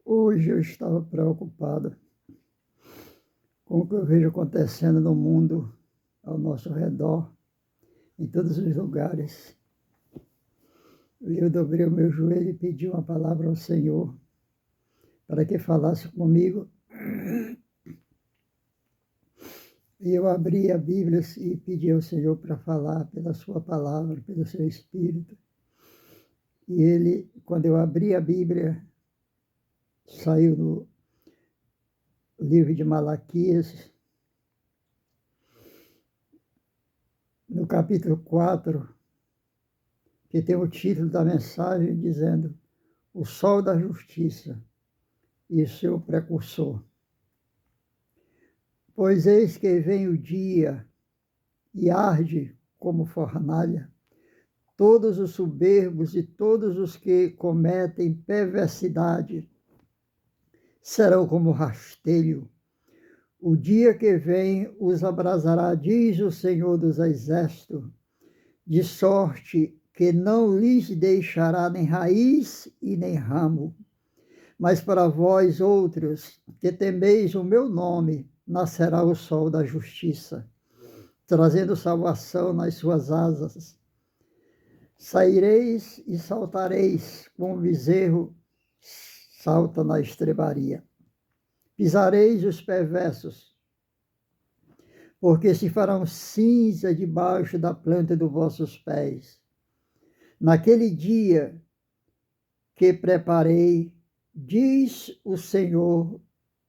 Hoje eu estava preocupado com o que eu vejo acontecendo no mundo, ao nosso redor, em todos os lugares. Eu dobrei o meu joelho e pedi uma palavra ao Senhor para que falasse comigo. E eu abri a Bíblia e pedi ao Senhor para falar pela sua palavra, pelo seu Espírito. E ele, quando eu abri a Bíblia, saiu no livro de Malaquias, no capítulo 4, que tem o título da mensagem dizendo O Sol da Justiça e o seu precursor. Pois eis que vem o dia e arde como fornalha. Todos os soberbos e todos os que cometem perversidade serão como rastelho. O dia que vem os abrasará, diz o Senhor dos Exércitos, de sorte que não lhes deixará nem raiz e nem ramo. Mas para vós outros, que temeis o meu nome, nascerá o sol da justiça, trazendo salvação nas suas asas. Saireis e saltareis, como o bezerro salta na estrebaria. Pisareis os perversos, porque se farão cinza debaixo da planta dos vossos pés. Naquele dia que preparei, diz o Senhor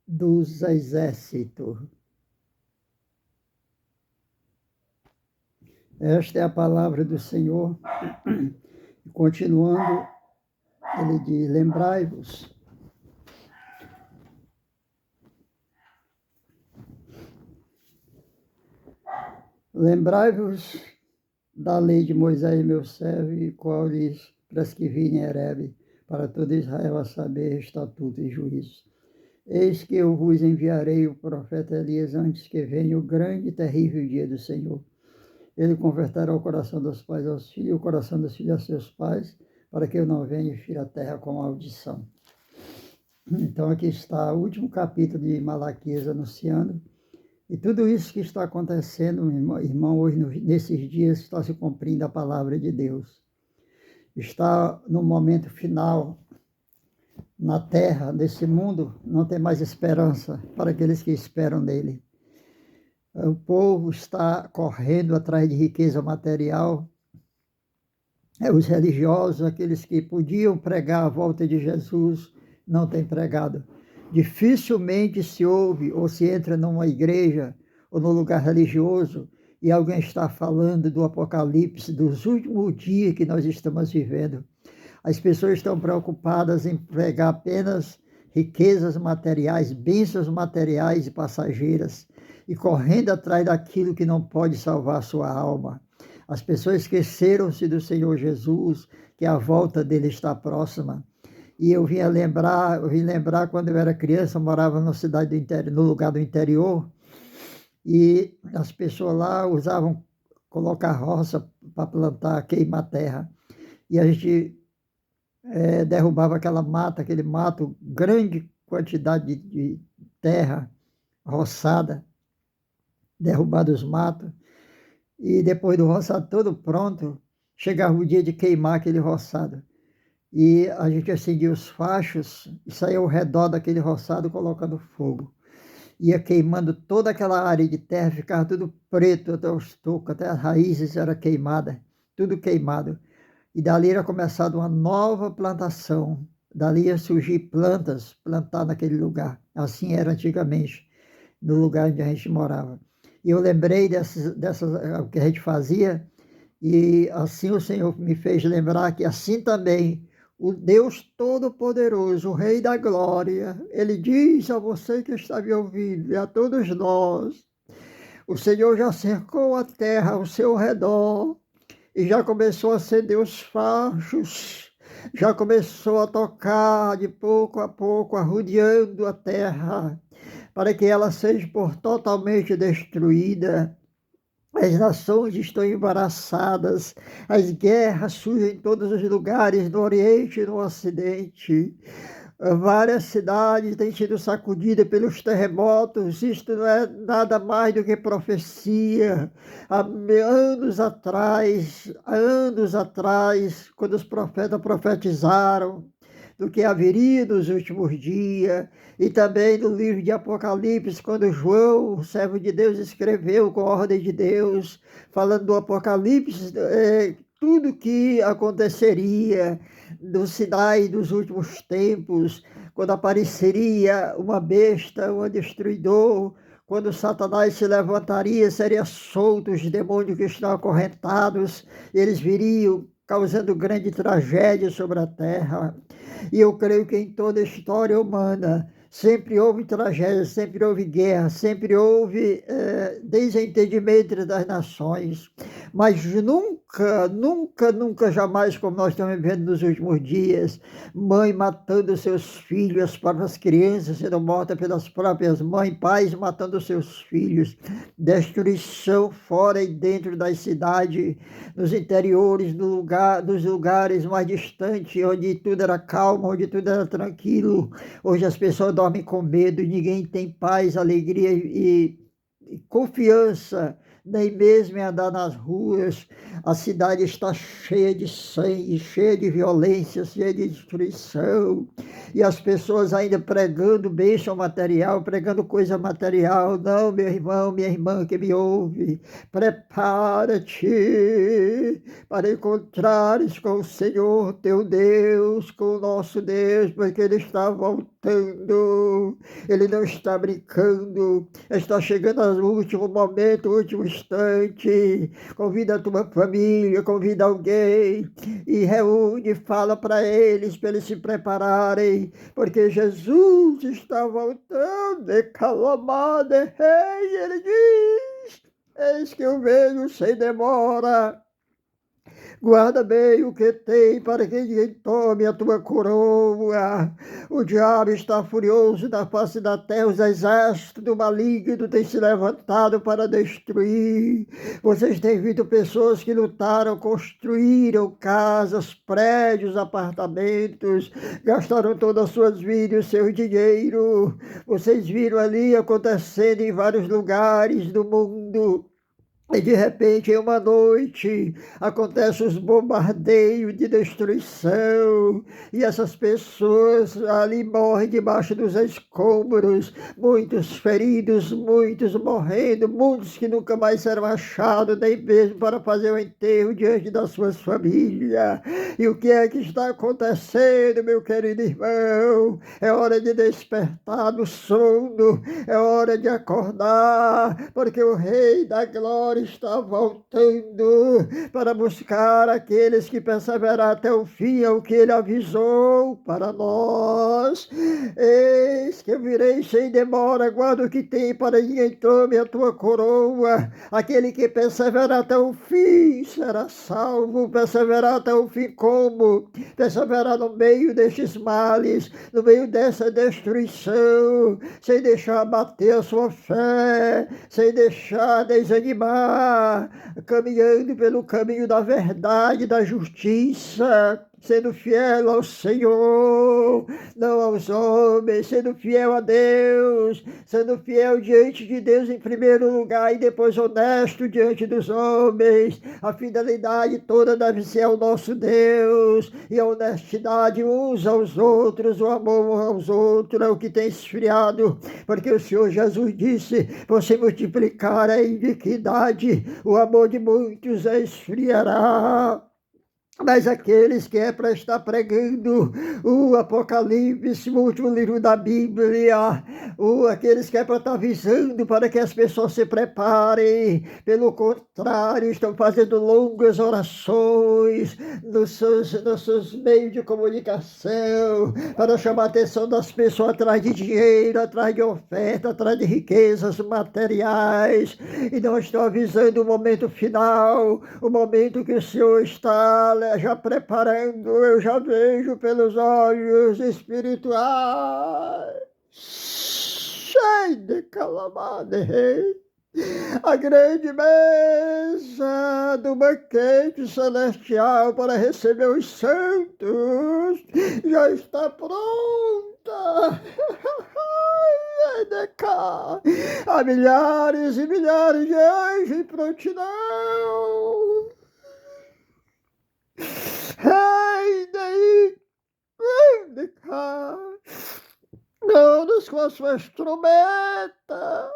dos Exércitos. Esta é a palavra do Senhor. Continuando, ele diz: lembrai-vos. Lembrai-vos da lei de Moisés, meu servo, e qual lhes prescrevi em Herebe, para todo Israel a saber estatuto e juízo. Eis que eu vos enviarei o profeta Elias antes que venha o grande e terrível dia do Senhor. Ele converterá o coração dos pais aos filhos, o coração dos filhos a seus pais, para que eu não venha e fira a terra com maldição. Então aqui está o último capítulo de Malaquias anunciando, e tudo isso que está acontecendo, irmão, hoje, nesses dias, está se cumprindo a palavra de Deus. Está no momento final, na terra, nesse mundo, não tem mais esperança para aqueles que esperam nele. O povo está correndo atrás de riqueza material. Os religiosos, aqueles que podiam pregar a volta de Jesus, não têm pregado. Dificilmente se ouve ou se entra numa igreja ou num lugar religioso e alguém está falando do Apocalipse, dos últimos dias que nós estamos vivendo. As pessoas estão preocupadas em pregar apenas riquezas materiais, bênçãos materiais e passageiras, e correndo atrás daquilo que não pode salvar a sua alma. As pessoas esqueceram-se do Senhor Jesus, que a volta dele está próxima. E eu vim lembrar quando eu era criança, eu morava numa cidade do interior, no lugar do interior, e as pessoas lá usavam colocar roça para plantar, queimar terra. E a gente derrubava aquela mata, aquele mato, grande quantidade de terra roçada, derrubado os matos, e depois do roçado todo pronto, chegava o dia de queimar aquele roçado. E a gente acendia os fachos e saía ao redor daquele roçado colocando fogo. Ia queimando toda aquela área de terra, ficava tudo preto, até os tocos, até as raízes eram queimadas, tudo queimado. E dali era começada uma nova plantação. Dali ia surgir plantas, plantar naquele lugar. Assim era antigamente, no lugar onde a gente morava. E eu lembrei dessas o que a gente fazia, e assim o Senhor me fez lembrar que assim também o Deus Todo-Poderoso, o Rei da Glória, Ele diz a você que está me ouvindo e a todos nós, o Senhor já cercou a terra ao seu redor e já começou a acender os fachos, já começou a tocar de pouco a pouco, arrodeando a terra, para que ela seja por totalmente destruída. As nações estão embaraçadas, as guerras surgem em todos os lugares, no Oriente e no Ocidente. Várias cidades têm sido sacudidas pelos terremotos. Isto não é nada mais do que profecia. Há anos atrás, quando os profetas profetizaram do que haveria nos últimos dias, e também no livro de Apocalipse, quando João, o servo de Deus, escreveu com a ordem de Deus, falando do Apocalipse, tudo que aconteceria dos sinais dos últimos tempos, quando apareceria uma besta, um destruidor, quando Satanás se levantaria, seria solto os demônios que estão acorrentados, eles viriam causando grande tragédia sobre a terra. E eu creio que em toda a história humana sempre houve tragédia, sempre houve guerra, sempre houve desentendimento das nações. Mas nunca, nunca, nunca, jamais, como nós estamos vivendo nos últimos dias, mãe matando seus filhos, as próprias crianças sendo mortas pelas próprias mães, pais matando seus filhos, destruição fora e dentro das cidades, nos interiores, nos lugares mais distantes, onde tudo era calmo, onde tudo era tranquilo. Hoje as pessoas dormem com medo, ninguém tem paz, alegria e confiança, nem mesmo em andar nas ruas. A cidade está cheia de sangue, cheia de violência, cheia de destruição. E as pessoas ainda pregando bênção material, pregando coisa material. Não, meu irmão, minha irmã que me ouve, prepara-te para encontrares com o Senhor teu Deus, com o nosso Deus, porque Ele está voltando. Ele não está brincando, está chegando ao último momento, ao último instante. Convida a tua família, convida alguém e reúne, fala para eles se prepararem, porque Jesus está voltando. E calamade, rei, ele diz: eis que eu venho sem demora. Guarda bem o que tem, para que ninguém tome a tua coroa. O diabo está furioso na face da terra, os exércitos do maligno têm se levantado para destruir. Vocês têm visto pessoas que lutaram, construíram casas, prédios, apartamentos, gastaram todas as suas vidas, seu dinheiro. Vocês viram ali acontecendo em vários lugares do mundo. E de repente, em uma noite, acontecem os bombardeios de destruição, e essas pessoas ali morrem debaixo dos escombros, muitos feridos, muitos morrendo, muitos que nunca mais serão achados, nem mesmo para fazer o enterro diante das suas famílias. E o que é que está acontecendo, meu querido irmão? É hora de despertar do sono, é hora de acordar, porque o Rei da Glória está voltando para buscar aqueles que perseveraram até o fim, é o que ele avisou para nós. Eis que eu virei sem demora, guarda o que tem, para ninguém tome a tua coroa. Aquele que perseverar até o fim será salvo. Perseverar até o fim como? Perseverar no meio destes males, no meio dessa destruição, sem deixar abater a sua fé, sem deixar desanimar, caminhando pelo caminho da verdade, da justiça, sendo fiel ao Senhor, não aos homens, sendo fiel a Deus, sendo fiel diante de Deus em primeiro lugar e depois honesto diante dos homens. A fidelidade toda deve ser ao nosso Deus, e a honestidade uns aos outros, o amor uns aos outros é o que tem esfriado, porque o Senhor Jesus disse: você multiplicar a iniquidade, o amor de muitos esfriará. Mas aqueles que é para estar pregando o Apocalipse, o último livro da Bíblia, aqueles que é para estar avisando para que as pessoas se preparem, pelo contrário, estão fazendo longas orações nos seus meios de comunicação, para chamar a atenção das pessoas atrás de dinheiro, atrás de oferta, atrás de riquezas materiais, e não estão avisando o momento final, o momento que o Senhor está já preparando. Eu já vejo pelos olhos espirituais. Cheio de calamade. A grande mesa do banquete celestial para receber os santos já está pronta. Ai, de cá. Há milhares e milhares de anjos em prontidão. Ai, daí, de cá. Todos com as suas trombetas.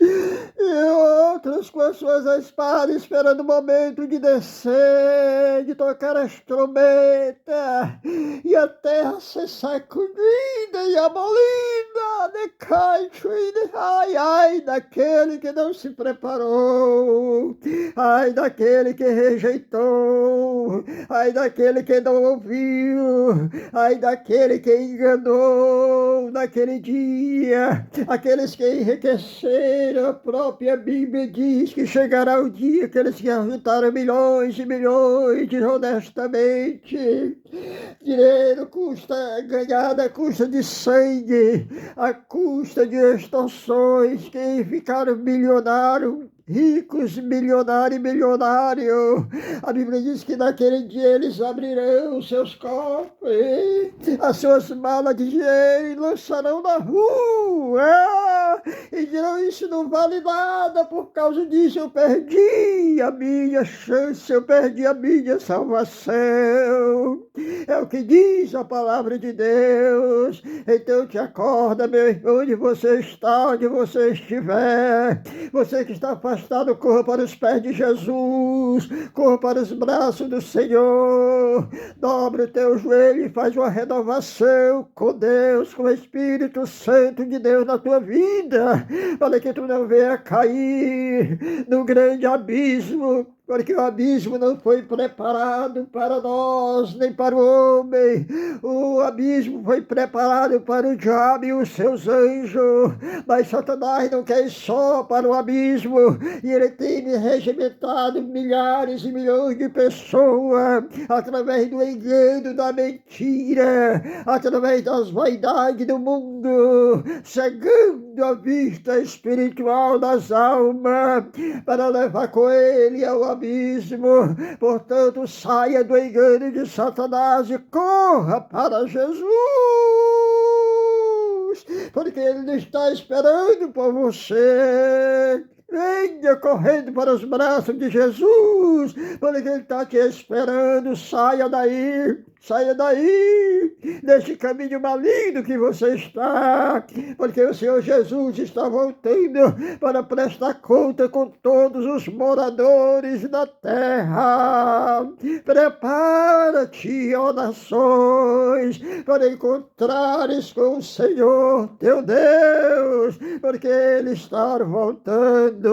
E outros com as suas espadas, esperando o momento de descer, de tocar as trombetas, e a terra ser sacudida e abolida, de caixo e de ai, ai, daquele que não se preparou, ai, daquele que rejeitou, ai, daquele que não ouviu, ai, daquele que enganou naquele dia, aqueles que enriqueceram. A própria Bíblia diz que chegará o dia que eles que ajuntaram milhões e milhões honestamente. Dinheiro custa, ganhado à custa de sangue, à custa de extorsões, que ficaram milionários, ricos, milionário e milionário. A Bíblia diz que naquele dia eles abrirão os seus cofres, as suas malas de dinheiro e lançarão na rua. E dirão, isso não vale nada, por causa disso eu perdi a minha chance, eu perdi a minha salvação. É o que diz a palavra de Deus. Então te acorda, meu irmão, onde você está, onde você estiver. Você que está afastado, corra para os pés de Jesus, corra para os braços do Senhor. Dobre o teu joelho e faz uma renovação com Deus, com o Espírito Santo de Deus na tua vida, para que tu não venha cair no grande abismo, porque o abismo não foi preparado para nós, nem para o homem. O abismo foi preparado para o diabo e os seus anjos, mas Satanás não quer ir só para o abismo, e ele tem regimentado milhares e milhões de pessoas, através do engano, da mentira, através das vaidades do mundo, cegando a vista espiritual das almas, para levar com ele ao abismo. Portanto, saia do engano de Satanás e corra para Jesus, porque ele está esperando por você. Venha correndo para os braços de Jesus, porque ele está te esperando. Saia daí, desse caminho maligno que você está, porque o Senhor Jesus está voltando para prestar conta com todos os moradores da terra. Prepara-te, ó nações, para encontrares com o Senhor teu Deus, porque Ele está voltando.